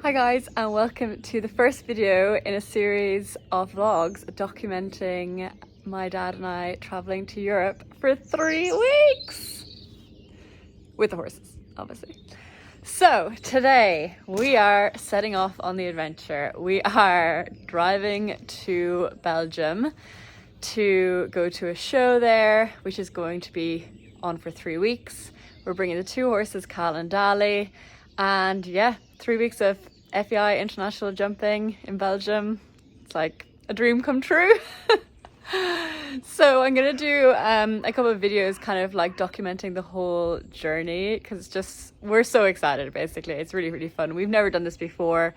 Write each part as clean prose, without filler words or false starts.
Hi guys, and welcome to the first video in a series of vlogs documenting my dad and I traveling to Europe for 3 weeks with the horses, obviously. So today we are setting off on the adventure. We are driving to Belgium to go to a show there, which is going to be on for 3 weeks. We're bringing the 2 horses, Cal and Dali, and yeah, 3 weeks of FEI international jumping in Belgium. It's like a dream come true. So I'm gonna do a couple of videos kind of like documenting the whole journey, because we're so excited. Basically, it's really fun. We've never done this before.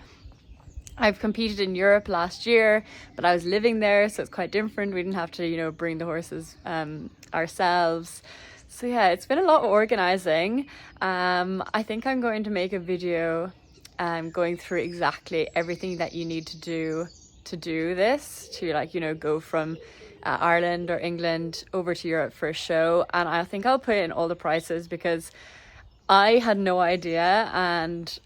I've competed in Europe last year, but I was living there, so it's quite different. We didn't have to, bring the horses ourselves. So yeah, it's been a lot of organizing. I think I'm going to make a video going through exactly everything that you need to do this, to go from Ireland or England over to Europe for a show. And I think I'll put in all the prices, because I had no idea, and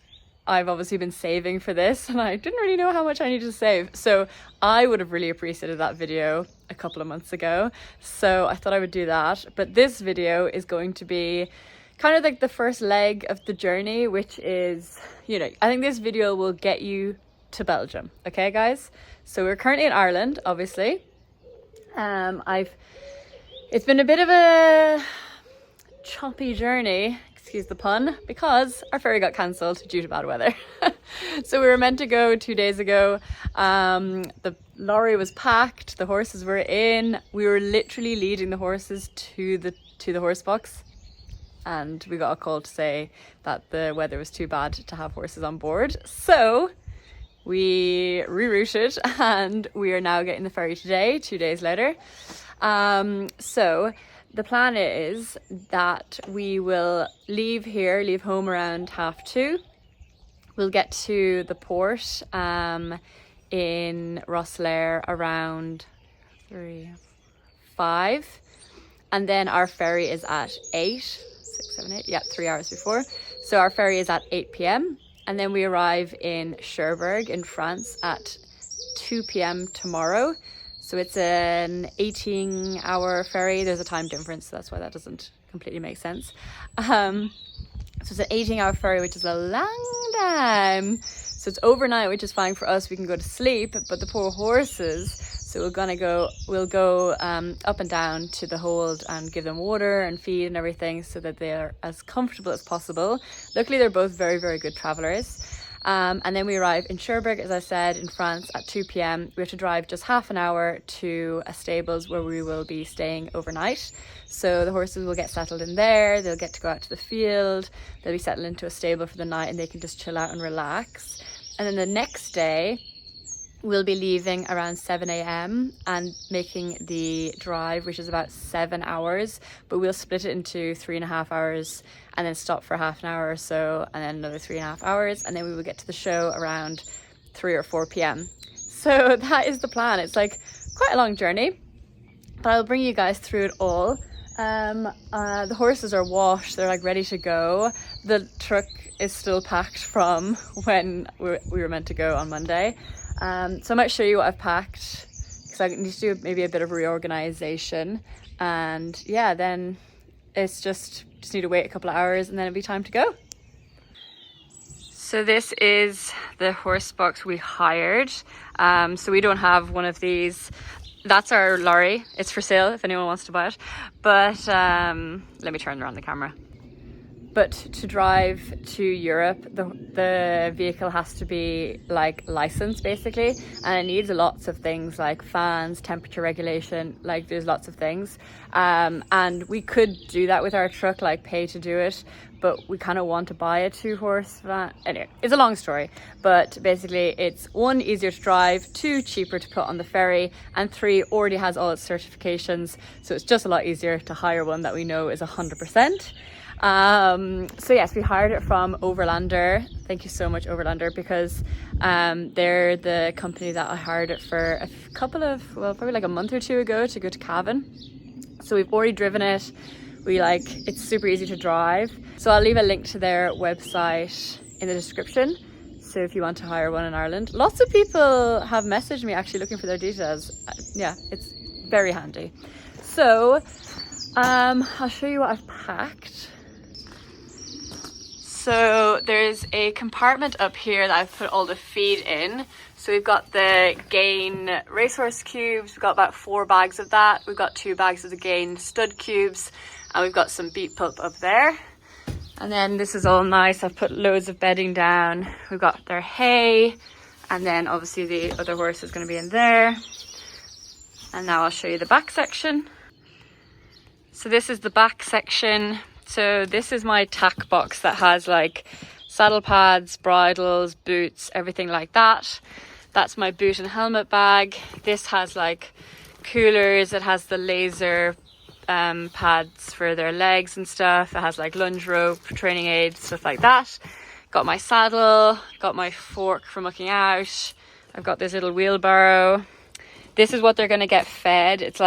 I've obviously been saving for this and I didn't really know how much I needed to save. So I would have really appreciated that video a couple of months ago, so I thought I would do that. But this video is going to be kind of like the first leg of the journey, which is, I think this video will get you to Belgium. Okay, guys? So we're currently in Ireland, obviously. It's been a bit of a choppy journey, excuse the pun, because our ferry got cancelled due to bad weather. So we were meant to go 2 days ago. The lorry was packed, the horses were in. We were literally leading the horses to the horse box, and we got a call to say that the weather was too bad to have horses on board. So we rerouted and we are now getting the ferry today, 2 days later. So the plan is that we will leave home around 2:30. We'll get to the port in Rosslare around 5, and then our ferry is at 8, 6, 7, 8, yeah, 3 hours before. So our ferry is at 8 p.m. and then we arrive in Cherbourg in France at 2 p.m. tomorrow. So it's an 18-hour ferry. There's a time difference, so that's why that doesn't completely make sense. So it's an 18-hour ferry, which is a long time. So it's overnight, which is fine for us. We can go to sleep, but the poor horses. So we'll go up and down to the hold and give them water and feed and everything, so that they are as comfortable as possible. Luckily, they're both very good travelers. And then we arrive in Cherbourg, as I said, in France at 2 p.m. We have to drive just half an hour to a stables where we will be staying overnight. So the horses will get settled in there. They'll get to go out to the field. They'll be settled into a stable for the night, and they can just chill out and relax. And then the next day, we'll be leaving around 7 a.m. and making the drive, which is about 7 hours, but we'll split it into 3.5 hours and then stop for half an hour or so, and then another 3.5 hours, and then we will get to the show around 3 or 4 p.m. So that is the plan. It's like quite a long journey, but I'll bring you guys through it all. The horses are washed, they're like ready to go. The truck is still packed from when we were meant to go on Monday. So I might show you what I've packed, because I need to do maybe a bit of reorganization, and yeah, then it's just need to wait a couple of hours and then it'll be time to go. So this is the horse box we hired. So we don't have one of these. That's our lorry. It's for sale if anyone wants to buy it. But let me turn around the camera. But to drive to Europe, the vehicle has to be like licensed basically, and it needs lots of things like fans, temperature regulation, like there's lots of things. And we could do that with our truck, like pay to do it, but we kind of want to buy a 2-horse van. Anyway, it's a long story, but basically it's 1, easier to drive, 2, cheaper to put on the ferry, and 3, already has all its certifications, so it's just a lot easier to hire one that we know is 100%. So yes, we hired it from Overlander. Thank you so much, Overlander, because they're the company that I hired it for a couple of, probably like a month or 2 ago to go to Cavan. So we've already driven it. It's super easy to drive. So I'll leave a link to their website in the description. So if you want to hire one in Ireland, lots of people have messaged me actually looking for their details. Yeah, it's very handy. So I'll show you what I've packed. So there's a compartment up here that I've put all the feed in. So we've got the Gain racehorse cubes, we've got about 4 bags of that, we've got 2 bags of the Gain stud cubes, and we've got some beet pulp up there. And then this is all nice, I've put loads of bedding down. We've got their hay, and then obviously the other horse is going to be in there. And now I'll show you the back section. So this is the back section. So this is my tack box that has like saddle pads, bridles, boots, everything like that. That's my boot and helmet bag. This has like coolers, it has the laser pads for their legs and stuff. It has like lunge rope, training aids, stuff like that. Got my saddle, got my fork for mucking out. I've got this little wheelbarrow. This is what they're gonna get fed. It's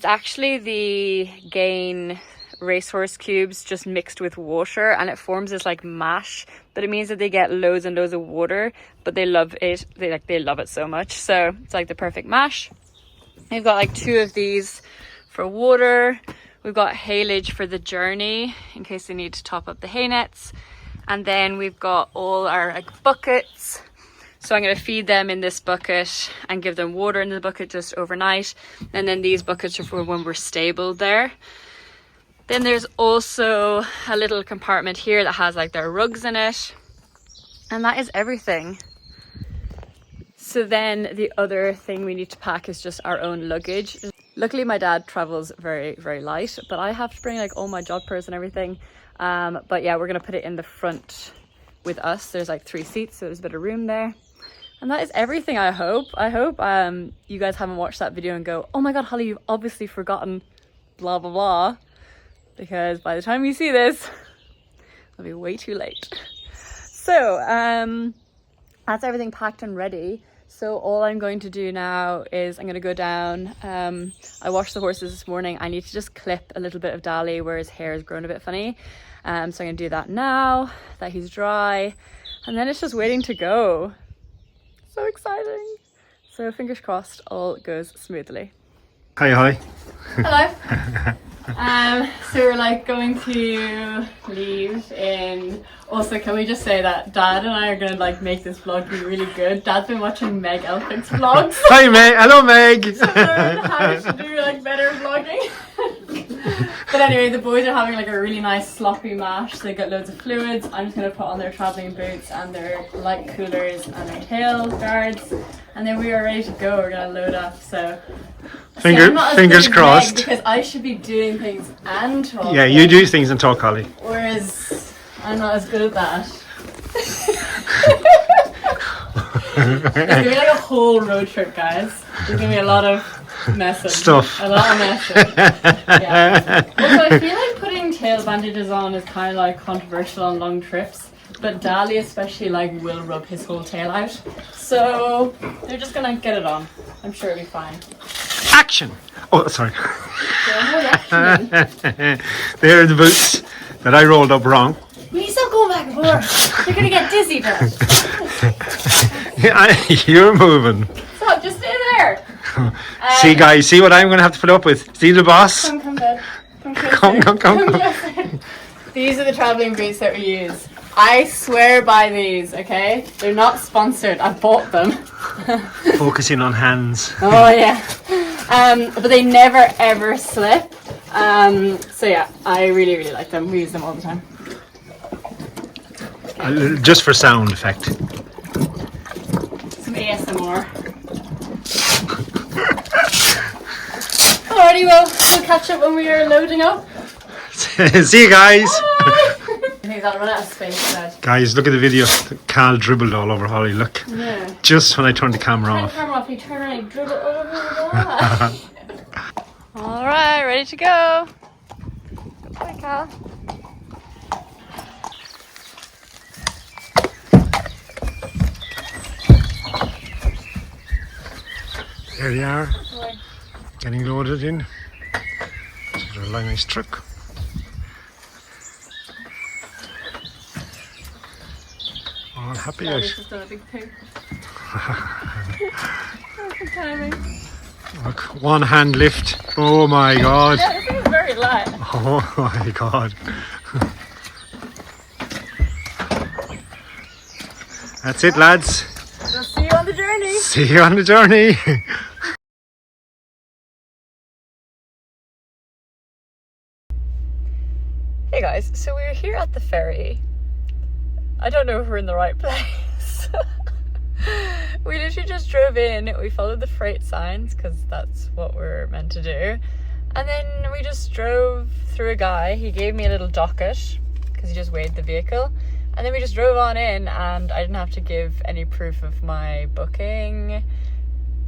actually the Gain racehorse cubes just mixed with water, and it forms this like mash, but it means that they get loads and loads of water, but they love it. They love it so much. So it's like the perfect mash. We've got like 2 of these for water. We've got haylage for the journey in case they need to top up the hay nets. And then we've got all our like buckets. So I'm going to feed them in this bucket and give them water in the bucket just overnight. And then these buckets are for when we're stabled there. Then there's also a little compartment here that has like their rugs in it. And that is everything. So then the other thing we need to pack is just our own luggage. Luckily my dad travels very, very light, but I have to bring like all my job purse and everything. But yeah, we're going to put it in the front with us. There's like 3 seats, so there's a bit of room there. And that is everything, I hope. I hope you guys haven't watched that video and go, oh my God, Holly, you've obviously forgotten blah, blah, blah. Because by the time you see this, it'll be way too late. So that's everything packed and ready. So all I'm going to do now is I'm going to go down. I washed the horses this morning. I need to just clip a little bit of Dali where his hair has grown a bit funny. So I'm going to do that now that he's dry. And then it's just waiting to go. So exciting. So fingers crossed all goes smoothly. Hi. Hello. So we're like going to leave in. Also, can we just say that Dad and I are gonna like make this vlog be really good. Dad's been watching Meg Elphick's vlogs. Hi Meg, hello Meg. To learn how to do like better vlogging. But anyway, the boys are having like a really nice sloppy mash. They got loads of fluids. I'm just gonna put on their traveling boots and their light coolers and their tail guards, and then we are ready to go. We're gonna load up. So fingers crossed. Because I should be doing things and talking. Yeah, you do things and talk, Holly. Whereas I'm not as good at that. It's gonna be like a whole road trip, guys. There's gonna be a lot of messing. Stuff. A lot of messing. Yeah. Also, I feel like putting tail bandages on is kind of like controversial on long trips. But Dali especially like will rub his whole tail out. So they're just gonna get it on. I'm sure it'll be fine. Action! Oh, sorry. Action. There are the boots that I rolled up wrong. Will you stop going back and forth? You're gonna get dizzy, Dad. You're moving. Stop, just stay there. See guys, see what I'm going to have to put up with. See the boss? Come, Dad. Come. Come. These are the travelling boots that we use. I swear by these, okay? They're not sponsored. I bought them. Focusing on hands. Oh yeah. But they never ever slip. So yeah, I really, really like them. We use them all the time. Just for sound effect. Some ASMR. Alrighty, well, we'll catch up when we are loading up. See you guys. Bye. I think that'll run out of space, Dad. Guys, look at the video. Carl dribbled all over Holly. Look. Yeah. Just when I turned the camera Turn the off. camera off, you turn around and dribble over the Alright, ready to go. Good boy, Carl. There they are. Getting loaded in. It's a really nice truck. All happy Daddy's out. just done a big poo. Perfect timing. Look, one hand lift. Oh my god. Yeah, this thing is very light. Oh my god. That's it, lads. We'll see you on the journey. See you on the journey. Hey guys, so we're here at the ferry. I don't know if we're in the right place. We literally just drove in, we followed the freight signs because that's what we're meant to do. And then we just drove through a guy. He gave me a little docket because he just weighed the vehicle. And then we just drove on in and I didn't have to give any proof of my booking.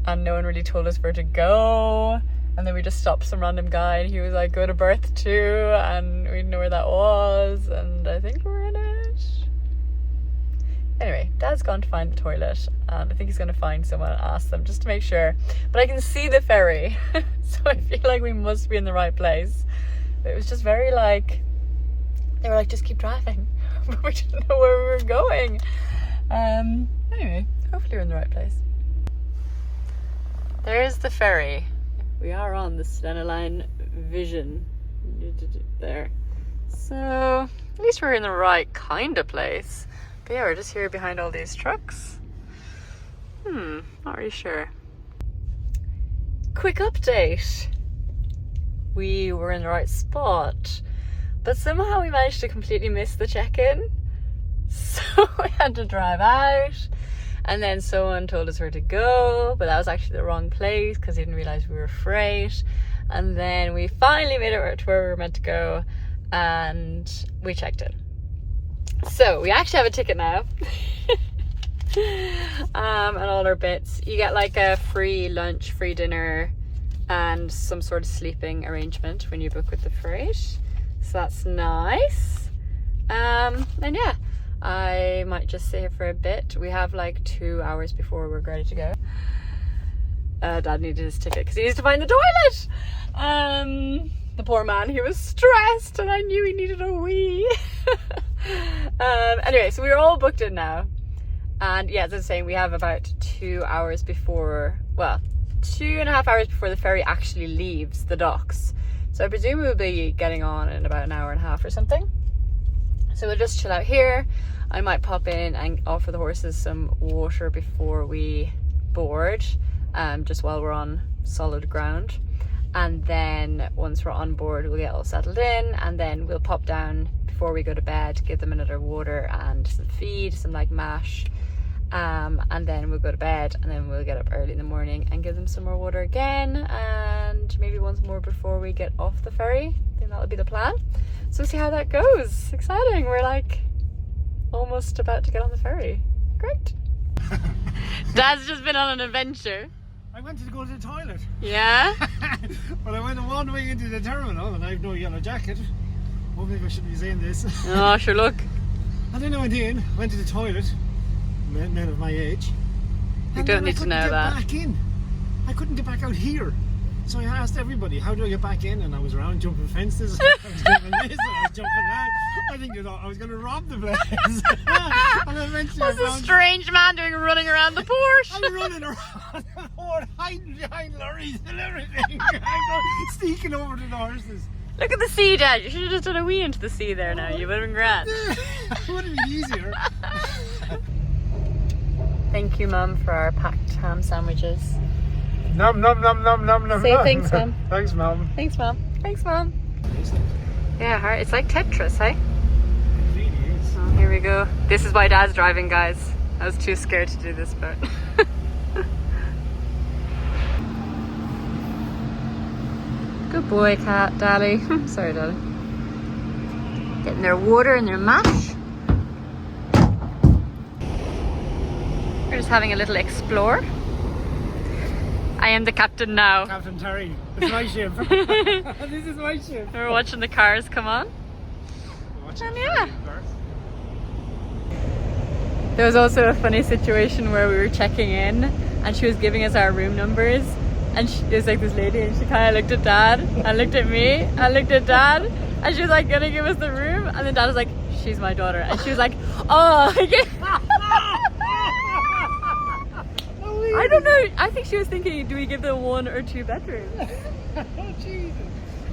And no one really told us where to go. And then we just stopped some random guy and he was like, go to berth 2, and we didn't know where that was, and I think we're in it. Anyway, Dad's gone to find the toilet and I think he's going to find someone and ask them just to make sure. But I can see the ferry, so I feel like we must be in the right place. But it was just very like, they were like, just keep driving. But we didn't know where we were going. Anyway, hopefully we're in the right place. There's the ferry. We are on the Stena Line Vision there. So at least we're in the right kind of place. But yeah, we're just here behind all these trucks. Not really sure. Quick update. We were in the right spot, but somehow we managed to completely miss the check-in. So we had to drive out. And then someone told us where to go, but that was actually the wrong place because they didn't realise we were freight. And then we finally made it to where we were meant to go and we checked in. So we actually have a ticket now. And all our bits. You get like a free lunch, free dinner and some sort of sleeping arrangement when you book with the freight. So that's nice. And yeah. I might just stay here for a bit. We have like 2 hours before we're ready to go. Dad needed his ticket because he needs to find the toilet. The poor man, he was stressed and I knew he needed a wee. Anyway, so we're all booked in now. And yeah, as I was saying, we have about 2 hours before, well, 2.5 hours before the ferry actually leaves the docks. So I presume we'll be getting on in about an hour and a half or something. So we'll just chill out here. I might pop in and offer the horses some water before we board, just while we're on solid ground. And then once we're on board, we'll get all settled in, and then we'll pop down before we go to bed, give them another water and some feed, some like mash. And then we'll go to bed, and then we'll get up early in the morning and give them some more water again, and maybe once more before we get off the ferry. I think that'll be the plan. So we'll see how that goes. Exciting. We're like almost about to get on the ferry. Great. Dad's just been on an adventure. I went to go to the toilet. Yeah? But I went one way into the terminal and I have no yellow jacket. Hopefully I shouldn't be saying this. Oh, sure, look. And then I went to the toilet, men of my age. You don't need to know that. I couldn't get back in. I couldn't get back out here. So I asked everybody, how do I get back in? And I was around jumping fences, I was jumping this, I was jumping that. I think they thought I was going to rob the place. And eventually What's a strange man doing running around the Porsche? I'm running around the board, hiding behind lorries and everything. I'm sneaking over to the horses. Look at the sea, Dad. You should have just done a wee into the sea there now. You would have been grand. It would have been easier. Thank you, Mum, for our packed ham sandwiches. Nom nom nom nom nom nom. Say thanks, Mum. Thanks, Mum. Thanks, Mum. Thanks, Mum. Yeah, hard. It's like Tetris, hey? It really is. Oh, here we go. This is why Dad's driving, guys. I was too scared to do this part. Good boy, cat, Dali. Sorry, Dali. Getting their water and their mash. We're just having a little explore. I am the captain now. Captain Terry. It's my ship. This is my ship. We're watching the cars come on. And yeah. There was also a funny situation where we were checking in and she was giving us our room numbers, and there was like this lady and she kind of looked at Dad and looked at me and looked at Dad, and she was like gonna give us the room, and then Dad was like, she's my daughter, and she was like, oh. I think she was thinking, do we give them 1 or 2 bedrooms? Oh, Jesus.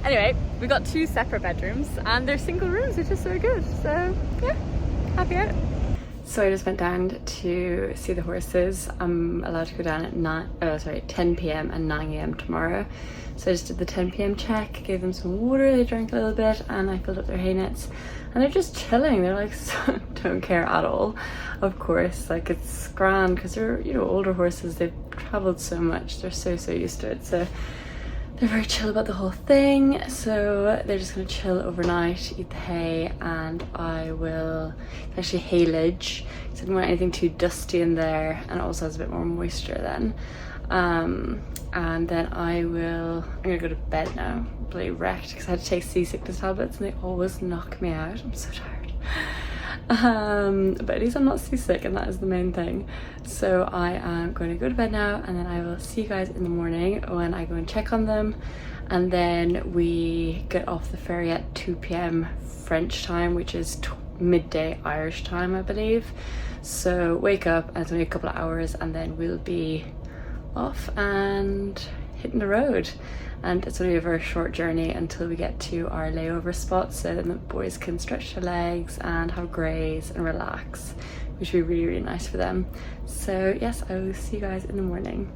Anyway, we got 2 separate bedrooms and they're single rooms, which is so good. So yeah, happy out. So I just went down to see the horses. I'm allowed to go down at 10 p.m. and 9 a.m. tomorrow. So I just did the 10 p.m. check, gave them some water, they drank a little bit, and I filled up their hay nets. And they're just chilling. They're like, so, don't care at all. Of course, like it's grand because they're, you know, older horses. They've traveled so much. They're so used to it. So they're very chill about the whole thing. So they're just gonna chill overnight, eat the hay, and I will actually haylage. So I didn't want anything too dusty in there, and it also has a bit more moisture then. And then I'm gonna go to bed now. I'm bloody wrecked because I had to take seasickness tablets and they always knock me out. I'm so tired. But at least I'm not seasick, and that is the main thing. So I am going to go to bed now, and then I will see you guys in the morning when I go and check on them. And then we get off the ferry at 2 p.m. French time, which is midday Irish time, I believe. So wake up, and it's only a couple of hours, and then we'll be off and hitting the road. And it's only a very short journey until we get to our layover spot, so then the boys can stretch their legs and have graze and relax, which would be really nice for them. So yes, I will see you guys in the morning.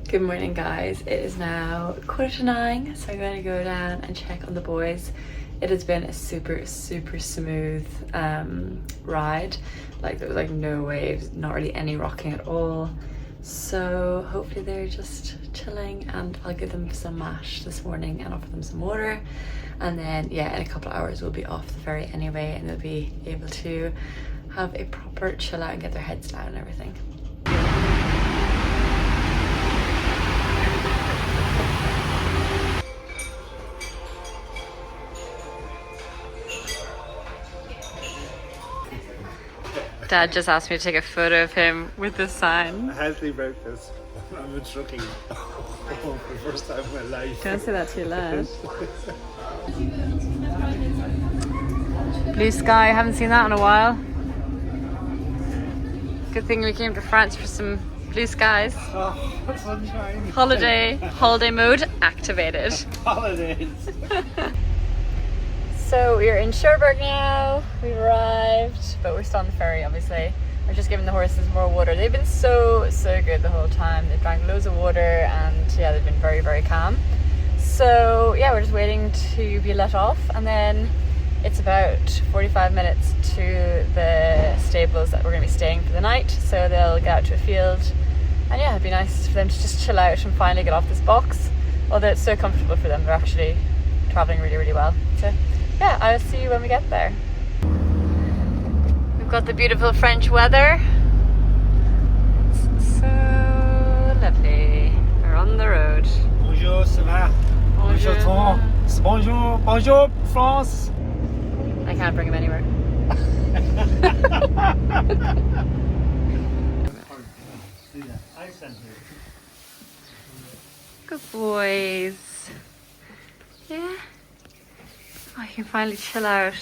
Good morning, guys. It is now 8:45, so I'm going to go down and check on the boys. It has been a super smooth ride. Like there was like no waves, not really any rocking at all. So hopefully they're just chilling, and I'll give them some mash this morning and offer them some water. And then yeah, in a couple of hours we'll be off the ferry anyway, and they'll be able to have a proper chill out and get their heads down and everything. Dad just asked me to take a photo of him with this sign. A healthy breakfast. I've been trucking for the first time in my life. Don't say that too loud. Blue sky, haven't seen that in a while. Good thing we came to France for some blue skies. Oh, sunshine. Holiday mode activated. Holidays. So we're in Cherbourg now. We've arrived, but we're still on the ferry, obviously. We're just giving the horses more water. They've been so good the whole time. They've drank loads of water, and yeah, they've been very calm. So yeah, we're just waiting to be let off, and then it's about 45 minutes to the stables that we're going to be staying for the night. So they'll get out to a field, and yeah, it'd be nice for them to just chill out and finally get off this box. Although it's so comfortable for them, they're actually traveling really well. So yeah, I'll see you when we get there. We've got the beautiful French weather. It's so lovely. We're on the road. Bonjour, ça va? Bonjour, bonjour, bonjour, France. I can't bring him anywhere. Good boys. Yeah. Oh, you can finally chill out.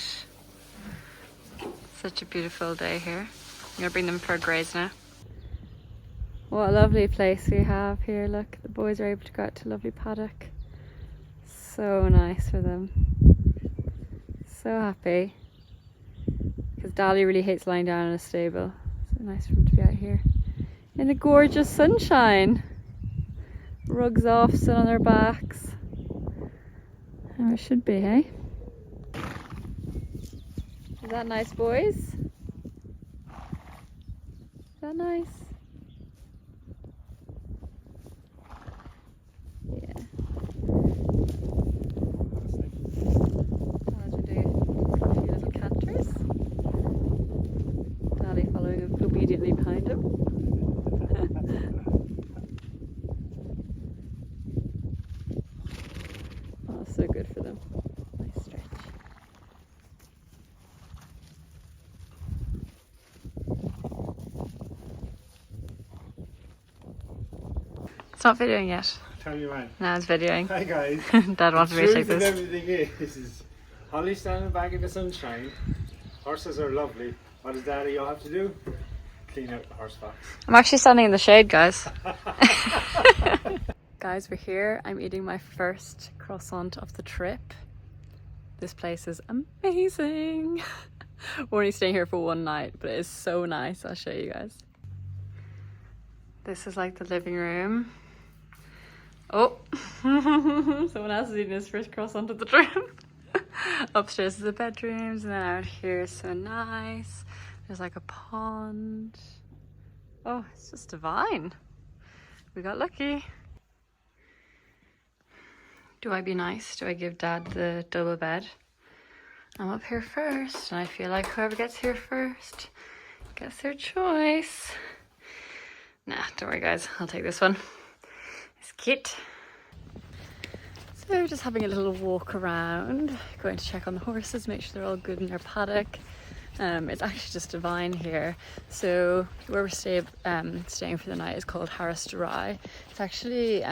Such a beautiful day here. I'm gonna bring them for a graze now. What a lovely place we have here. Look, the boys are able to go out to a lovely paddock. So nice for them. So happy. Because Dali really hates lying down in a stable. So nice for him to be out here in the gorgeous sunshine. Rugs off, sit on their backs. How it should be, hey? Is that nice, boys? Is that nice? Yeah. As we do a few little canters. Daddy following obediently behind him. Oh, so good for them. Nice stretch. It's not videoing yet. Tell me when. No, it's videoing. Hi guys. Dad wanted me to take this. Everything is Holly standing back in the sunshine. Horses are lovely. What does Daddy all have to do? clean out the horse box. I'm actually standing in the shade, guys. Guys, we're here. I'm eating my first croissant of the trip. This place is amazing. We're only staying here for one night, but it is so nice. I'll show you guys. This is like the living room. Oh, someone else is eating his first croissant of the trip. Upstairs is the bedrooms, and then out here is so nice. There's like a pond. Oh, it's just divine. We got lucky. Do I be nice? Do I give Dad the double bed? I'm up here first, and I feel like whoever gets here first gets their choice. Nah, don't worry guys, I'll take this one. It's cute. So we're just having a little walk around, going to check on the horses, make sure they're all good in their paddock. It's actually just divine here. So where we're staying for the night is called Harris to Rye. It's actually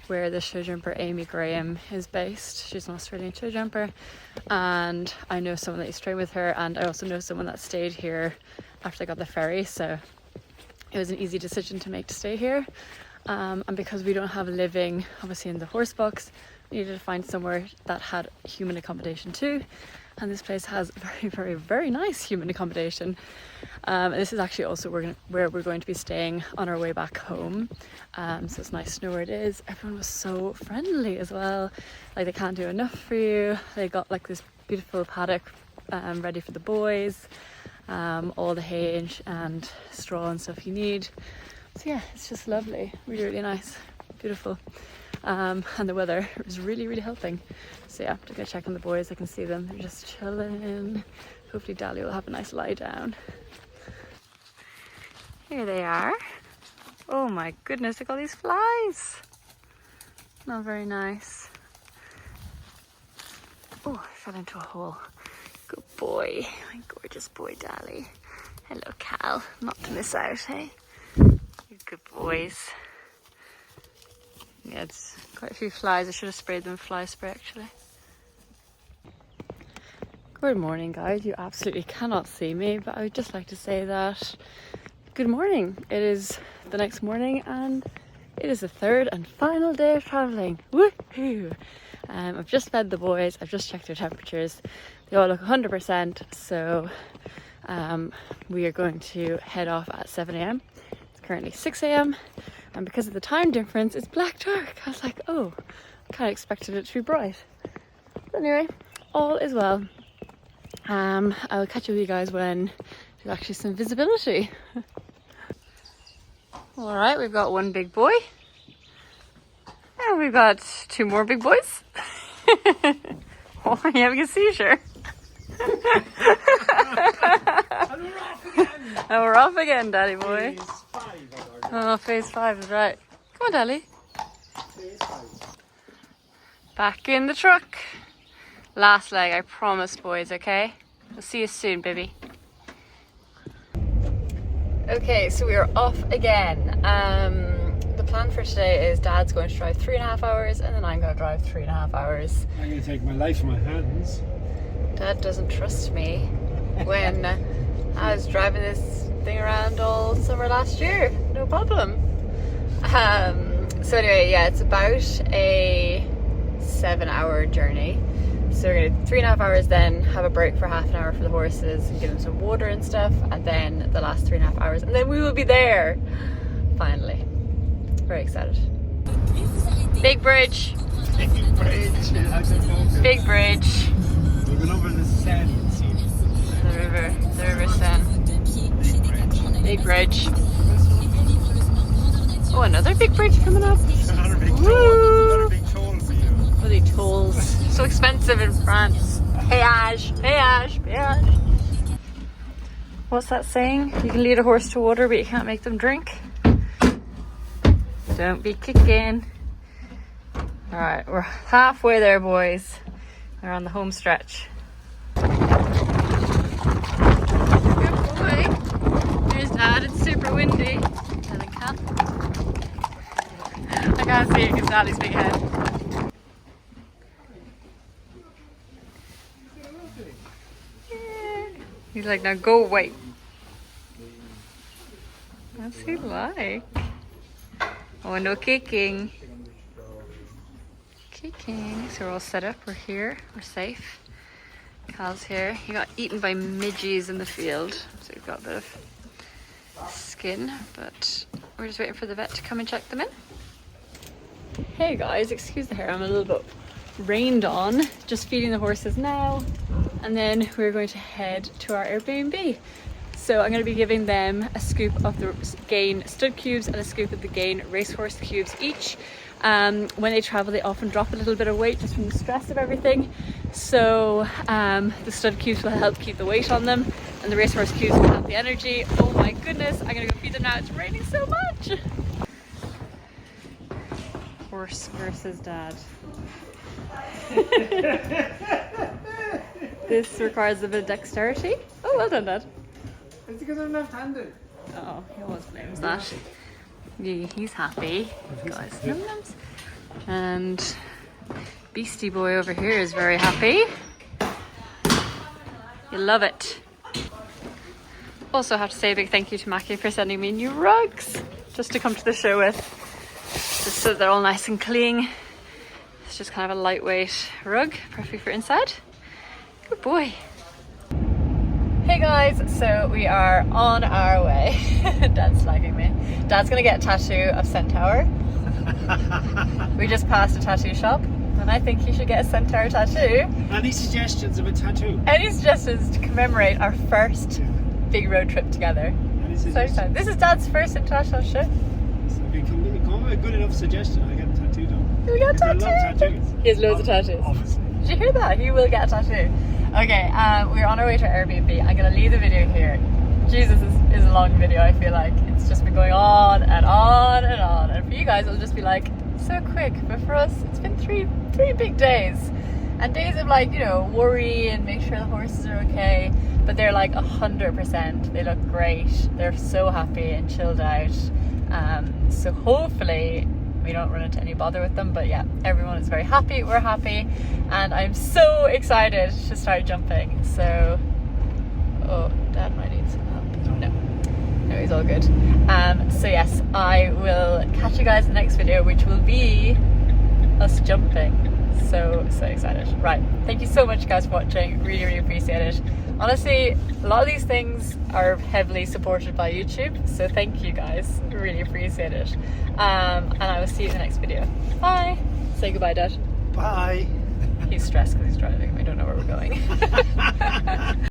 where the show jumper Amy Graham is based. She's an Australian show jumper, and I know someone that used to train with her, and I also know someone that stayed here after they got the ferry, so it was an easy decision to make to stay here. And because we don't have a living obviously in the horse box, we needed to find somewhere that had human accommodation too. And this place has very, very, very nice human accommodation. And this is actually also where we're going to be staying on our way back home. So it's nice to know where it is. Everyone was so friendly as well. Like, they can't do enough for you. They got like this beautiful paddock ready for the boys. All the hay and straw and stuff you need. So yeah, it's just lovely. Really, really nice. Beautiful. And the weather is really, really helping. So yeah, I'm just gonna check on the boys. I can see them, they're just chilling. Hopefully Dali will have a nice lie down. Here they are. Oh my goodness, look at all these flies. Not very nice. Oh, I fell into a hole. Good boy, my gorgeous boy Dali. Hello Cal, not to miss out, hey? You're good boys. Yeah, it's quite a few flies. I should have sprayed them with fly spray actually. Good morning guys. You absolutely cannot see me, but I would just like to say that good morning. It is the next morning and it is the third and final day of travelling. Woohoo! I've just fed the boys, I've just checked their temperatures. They all look 100%, so we are going to head off at 7 a.m. It's currently 6 a.m. and because of the time difference, it's black dark. I was like, oh, I kind of expected it to be bright. But anyway, all is well. I'll catch up with you guys when there's actually some visibility. All right, we've got one big boy. And we've got two more big boys. Oh, are you having a seizure? And we're off again, Daddy boy. Oh, phase 5 is right. Come on, Dali. Back in the truck. Last leg, I promise, boys, okay? We'll see you soon, baby. Okay, so we are off again. The plan for today is Dad's going to drive 3.5 hours and then I'm going to drive 3.5 hours. I'm going to take my life in my hands. Dad doesn't trust me when I was driving this thing around all summer last year. No problem. So anyway, yeah, it's about a 7-hour journey. So we're going to 3.5 hours, then have a break for half an hour for the horses and give them some water and stuff, and then the last 3.5 hours, and then we will be there finally. Very excited. Big bridge. Big bridge. Big bridge. We're going over the Seine. The river Seine. Big bridge. Oh, another big bridge coming up. Another big toll. Another big toll for you. Bloody tolls. So expensive in France. Péage, péage, péage. What's that saying? You can lead a horse to water, but you can't make them drink. Don't be kicking. Alright, we're halfway there, boys. We're on the home stretch. Good boy. There's Dad. It's super windy. I can't see it because Daddy's big head. He's like, now go away. What's he like? Oh, no kicking. Kicking. So we're all set up. We're here. We're safe. Cal's here. He got eaten by midges in the field, so we've got a bit of skin, but we're just waiting for the vet to come and check them in. Hey guys, excuse the hair. I'm a little bit rained on. Just feeding the horses now, and then we're going to head to our Airbnb. So I'm going to be giving them a scoop of the Gain stud cubes and a scoop of the Gain racehorse cubes each. When they travel, they often drop a little bit of weight just from the stress of everything. So the stud cubes will help keep the weight on them, and the racehorse cubes will have the energy. Oh my goodness, I'm going to go feed them now. It's raining so much. Horse versus dad. This requires a bit of dexterity. Oh, well done, Dad. It's because I'm left-handed. Oh, he always blames that. Yeah, he's happy. Guys, nums. And Beastie Boy over here is very happy. You love it. Also have to say a big thank you to Mackie for sending me new rugs just to come to the show with. Just so they're all nice and clean. It's just kind of a lightweight rug, perfect for inside. Good boy. Hey guys, so we are on our way. Dad's slagging me. Dad's gonna get a tattoo of Centaur. We just passed a tattoo shop, and I think he should get a Centaur tattoo. Any suggestions of a tattoo? Any suggestions to commemorate our first big road trip together? So excited. This is Dad's first international trip. So if you come with a good enough suggestion, I get a tattoo done. We got a tattoo. I love tattoos. He has loads of tattoos. Obviously. Did you hear that? He will get a tattoo. Okay, we're on our way to our Airbnb. I'm gonna leave the video here. Jesus, is a long video, I feel like. It's just been going on and on and on. And for you guys, it'll just be like, so quick. But for us, it's been three big days. And days of like, you know, worry and make sure the horses are okay. But they're like 100%. They look great. They're so happy and chilled out. So hopefully we don't run into any bother with them, but yeah, everyone is very happy, we're happy, and I'm so excited to start jumping. So, oh, Dad might need some help. No, he's all good. So yes, I will catch you guys in the next video, which will be us jumping. So excited. Right, thank you so much guys for watching, really appreciate it. Honestly, a lot of these things are heavily supported by YouTube, so thank you guys, really appreciate it. And I will see you in the next video. Bye. Say goodbye, Dad. Bye. He's stressed because he's driving. We don't know where we're going.